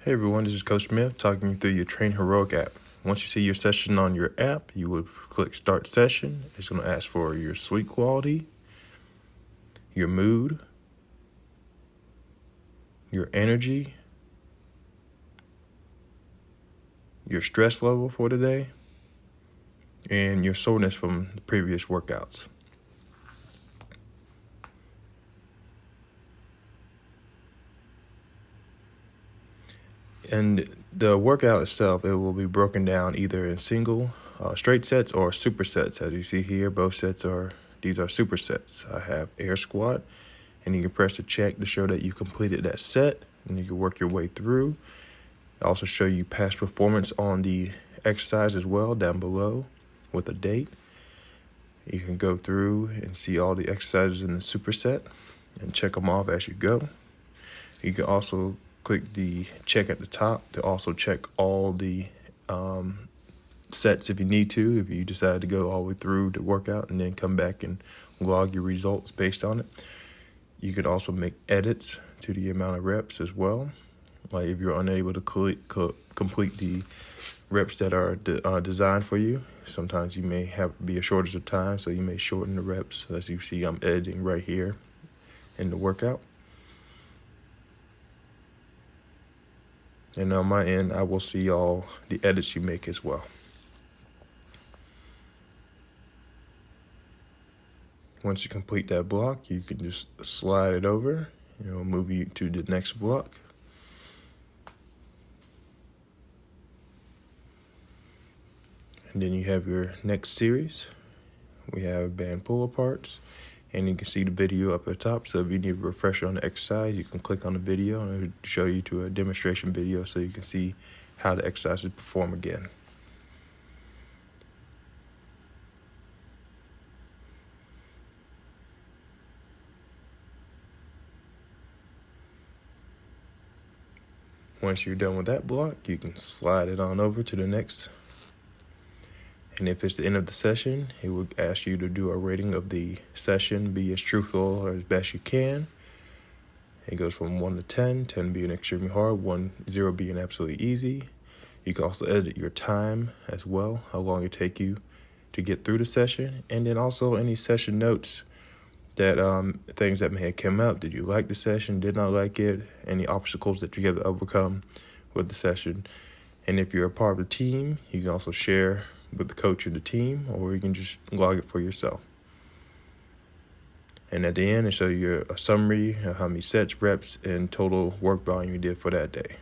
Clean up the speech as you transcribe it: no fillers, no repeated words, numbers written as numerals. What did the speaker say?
Hey everyone, this is Coach Smith talking you through your Trainheroic app. Once you see your session on your app, you would click Start Session. It's going to ask for your sleep quality, your mood, your energy, your stress level for the day, and your soreness from the previous workouts. And the workout itself, it will be broken down either in single straight sets or supersets. As you see here, these are supersets. I have air squat, and you can press the check to show that you completed that set, and you can work your way through. I also show you past performance on the exercise as well down below with a date. You can go through and see all the exercises in the superset and check them off as you go. You can also click the check at the top to also check all the sets if you need to, if you decide to go all the way through the workout and then come back and log your results based on it. You can also make edits to the amount of reps as well. Like if you're unable to complete the reps that are designed for you, sometimes you may be a shortage of time, so you may shorten the reps. As you see, I'm editing right here in the workout. And on my end, I will see all the edits you make as well. Once you complete that block, you can just slide it over. Move you to the next block. And then you have your next series. We have band pull aparts, and you can see the video up at the top. So if you need a refresher on the exercise, you can click on the video and it'll show you to a demonstration video so you can see how the exercises perform again. Once you're done with that block, you can slide it on over to the next. And if it's the end of the session, it will ask you to do a rating of the session, be as truthful or as best you can. It goes from 1 to 10, 10 being extremely hard, 0 being absolutely easy. You can also edit your time as well, how long it take you to get through the session, and then also any session notes that things that may have come up. Did you like the session? Did not like it? Any obstacles that you have to overcome with the session? And if you're a part of the team, you can also share with the coach of the team, or you can just log it for yourself. And at the end, it shows you a summary of how many sets, reps, and total work volume you did for that day.